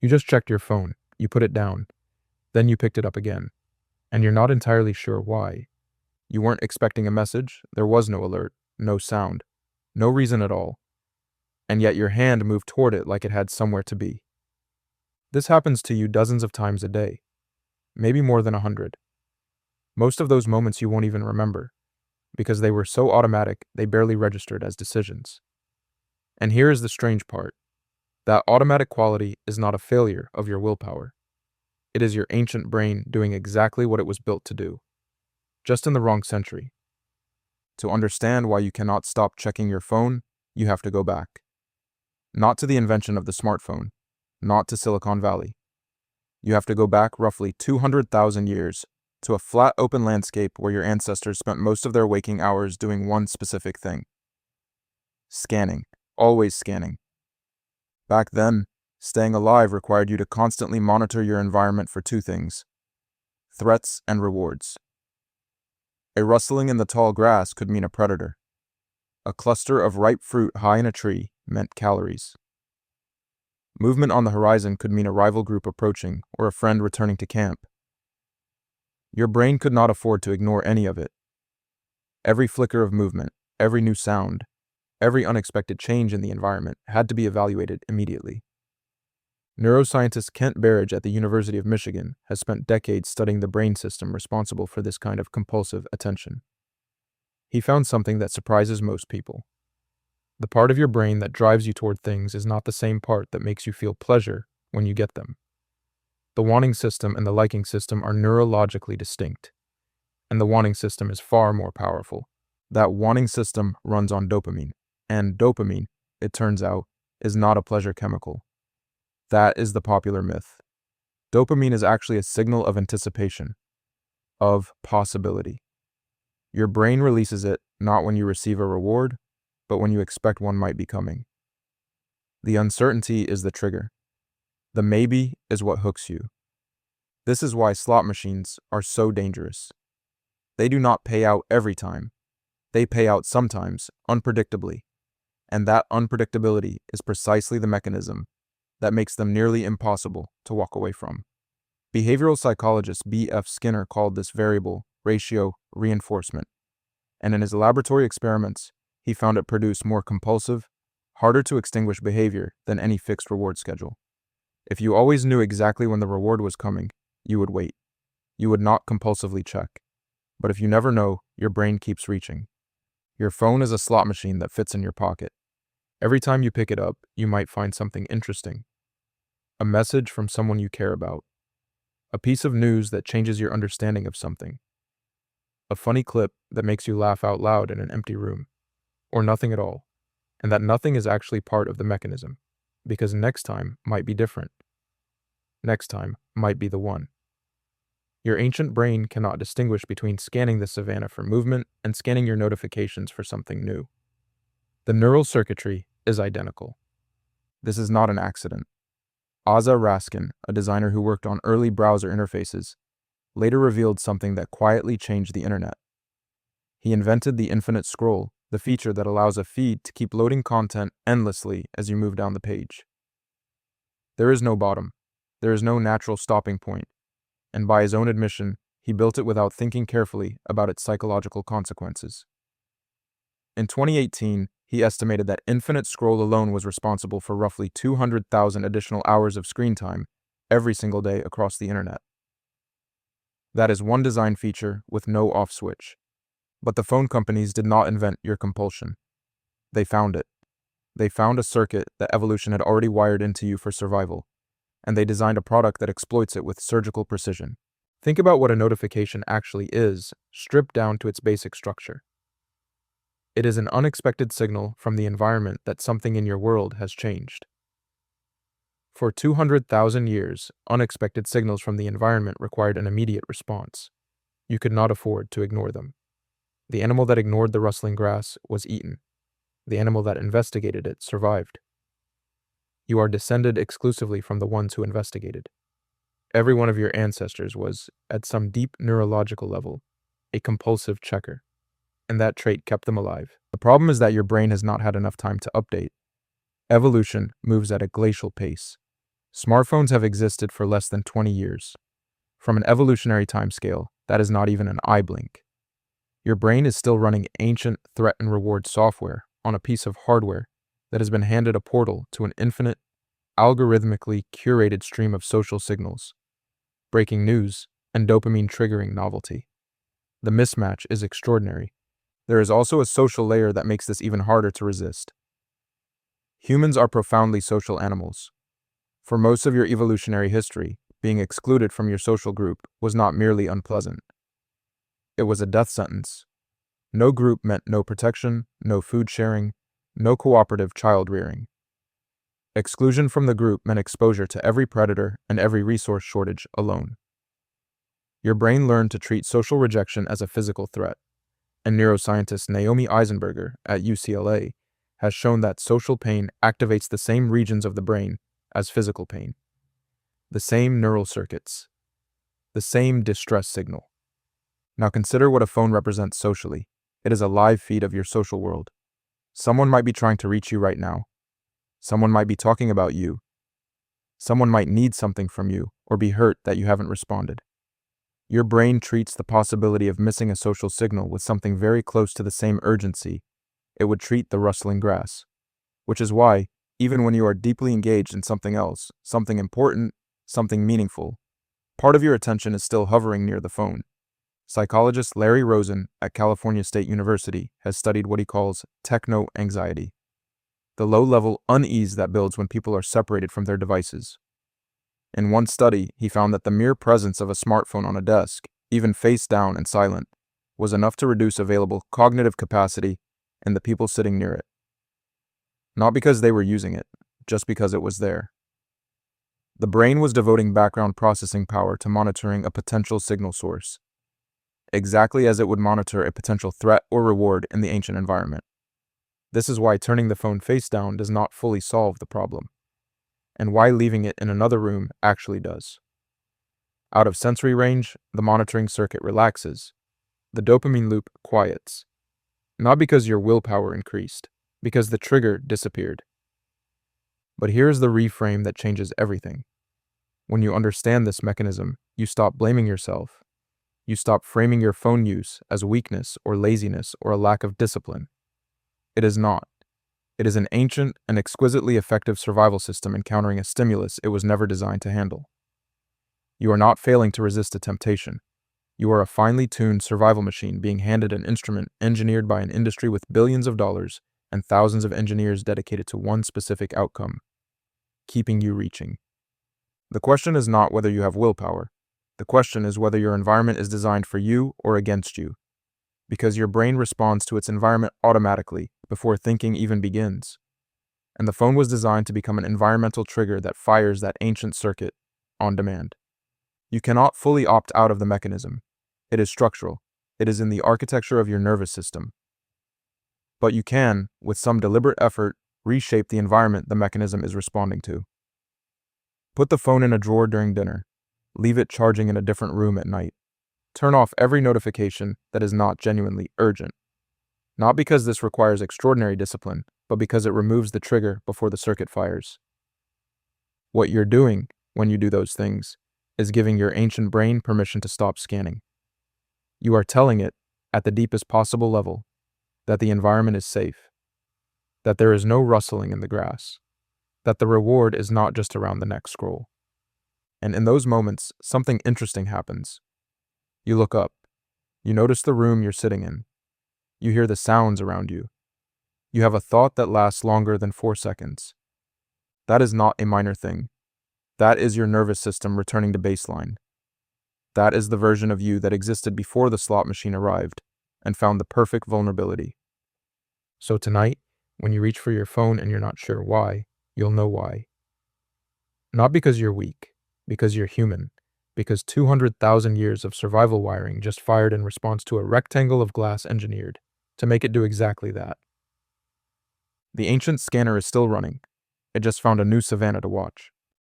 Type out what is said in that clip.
You just checked your phone, you put it down, then you picked it up again, and you're not entirely sure why. You weren't expecting a message, there was no alert, no sound, no reason at all, and yet your hand moved toward it like it had somewhere to be. This happens to you dozens of times a day, maybe more than 100. Most of those moments you won't even remember, because they were so automatic they barely registered as decisions. And here is the strange part. That automatic quality is not a failure of your willpower. It is your ancient brain doing exactly what it was built to do, just in the wrong century. To understand why you cannot stop checking your phone, you have to go back. Not to the invention of the smartphone, not to Silicon Valley. You have to go back roughly 200,000 years to a flat open landscape where your ancestors spent most of their waking hours doing one specific thing. Scanning, always scanning. Back then, staying alive required you to constantly monitor your environment for two things: threats and rewards. A rustling in the tall grass could mean a predator. A cluster of ripe fruit high in a tree meant calories. Movement on the horizon could mean a rival group approaching or a friend returning to camp. Your brain could not afford to ignore any of it. Every flicker of movement, every new sound, every unexpected change in the environment had to be evaluated immediately. Neuroscientist Kent Berridge at the University of Michigan has spent decades studying the brain system responsible for this kind of compulsive attention. He found something that surprises most people. The part of your brain that drives you toward things is not the same part that makes you feel pleasure when you get them. The wanting system and the liking system are neurologically distinct, and the wanting system is far more powerful. That wanting system runs on dopamine, and dopamine, it turns out, is not a pleasure chemical. That is the popular myth. Dopamine is actually a signal of anticipation, of possibility. Your brain releases it not when you receive a reward, but when you expect one might be coming. The uncertainty is the trigger. The maybe is what hooks you. This is why slot machines are so dangerous. They do not pay out every time. They pay out sometimes, unpredictably. And that unpredictability is precisely the mechanism that makes them nearly impossible to walk away from. Behavioral psychologist B.F. Skinner called this variable ratio reinforcement, and in his laboratory experiments, he found it produced more compulsive, harder to extinguish behavior than any fixed reward schedule. If you always knew exactly when the reward was coming, you would wait. You would not compulsively check. But if you never know, your brain keeps reaching. Your phone is a slot machine that fits in your pocket. Every time you pick it up, you might find something interesting. A message from someone you care about. A piece of news that changes your understanding of something. A funny clip that makes you laugh out loud in an empty room. Or nothing at all. And that nothing is actually part of the mechanism, because next time might be different. Next time might be the one. Your ancient brain cannot distinguish between scanning the savannah for movement and scanning your notifications for something new. The neural circuitry is identical. This is not an accident. Asa Raskin, a designer who worked on early browser interfaces, later revealed something that quietly changed the internet. He invented the infinite scroll, the feature that allows a feed to keep loading content endlessly as you move down the page. There is no bottom. There is no natural stopping point. And by his own admission, he built it without thinking carefully about its psychological consequences. In 2018, he estimated that infinite scroll alone was responsible for roughly 200,000 additional hours of screen time every single day across the internet. That is one design feature with no off switch. But the phone companies did not invent your compulsion. They found it. They found a circuit that evolution had already wired into you for survival, and they designed a product that exploits it with surgical precision. Think about what a notification actually is, stripped down to its basic structure. It is an unexpected signal from the environment that something in your world has changed. For 200,000 years, unexpected signals from the environment required an immediate response. You could not afford to ignore them. The animal that ignored the rustling grass was eaten. The animal that investigated it survived. You are descended exclusively from the ones who investigated. Every one of your ancestors was, at some deep neurological level, a compulsive checker, and that trait kept them alive. The problem is that your brain has not had enough time to update. Evolution moves at a glacial pace. Smartphones have existed for less than 20 years. From an evolutionary timescale, that is not even an eye blink. Your brain is still running ancient threat and reward software on a piece of hardware that has been handed a portal to an infinite, algorithmically curated stream of social signals, breaking news, and dopamine triggering novelty. The mismatch is extraordinary. There is also a social layer that makes this even harder to resist. Humans are profoundly social animals. For most of your evolutionary history, being excluded from your social group was not merely unpleasant. It was a death sentence. No group meant no protection, no food sharing, no cooperative child rearing. Exclusion from the group meant exposure to every predator and every resource shortage alone. Your brain learned to treat social rejection as a physical threat, and neuroscientist Naomi Eisenberger at UCLA has shown that social pain activates the same regions of the brain as physical pain, the same neural circuits, the same distress signal. Now consider what a phone represents socially. It is a live feed of your social world. Someone might be trying to reach you right now. Someone might be talking about you. Someone might need something from you or be hurt that you haven't responded. Your brain treats the possibility of missing a social signal with something very close to the same urgency it would treat the rustling grass. Which is why, even when you are deeply engaged in something else, something important, something meaningful, part of your attention is still hovering near the phone. Psychologist Larry Rosen at California State University has studied what he calls techno-anxiety, the low-level unease that builds when people are separated from their devices. In one study, he found that the mere presence of a smartphone on a desk, even face down and silent, was enough to reduce available cognitive capacity in the people sitting near it. Not because they were using it, just because it was there. The brain was devoting background processing power to monitoring a potential signal source, exactly as it would monitor a potential threat or reward in the ancient environment. This is why turning the phone face down does not fully solve the problem, and why leaving it in another room actually does. Out of sensory range, the monitoring circuit relaxes. The dopamine loop quiets. Not because your willpower increased, because the trigger disappeared. But here's the reframe that changes everything. When you understand this mechanism, you stop blaming yourself. You stop framing your phone use as weakness or laziness or a lack of discipline. It is not. It is an ancient and exquisitely effective survival system encountering a stimulus it was never designed to handle. You are not failing to resist a temptation. You are a finely tuned survival machine being handed an instrument engineered by an industry with billions of dollars and thousands of engineers dedicated to one specific outcome: keeping you reaching. The question is not whether you have willpower. The question is whether your environment is designed for you or against you, because your brain responds to its environment automatically before thinking even begins. And the phone was designed to become an environmental trigger that fires that ancient circuit on demand. You cannot fully opt out of the mechanism. It is structural. It is in the architecture of your nervous system. But you can, with some deliberate effort, reshape the environment the mechanism is responding to. Put the phone in a drawer during dinner. Leave it charging in a different room at night. Turn off every notification that is not genuinely urgent. Not because this requires extraordinary discipline, but because it removes the trigger before the circuit fires. What you're doing when you do those things is giving your ancient brain permission to stop scanning. You are telling it, at the deepest possible level, that the environment is safe, that there is no rustling in the grass, that the reward is not just around the next scroll. And in those moments, something interesting happens. You look up. You notice the room you're sitting in. You hear the sounds around you. You have a thought that lasts longer than 4 seconds. That is not a minor thing. That is your nervous system returning to baseline. That is the version of you that existed before the slot machine arrived and found the perfect vulnerability. So tonight, when you reach for your phone and you're not sure why, you'll know why. Not because you're weak, because you're human, because 200,000 years of survival wiring just fired in response to a rectangle of glass engineered to make it do exactly that. The ancient scanner is still running. It just found a new savanna to watch.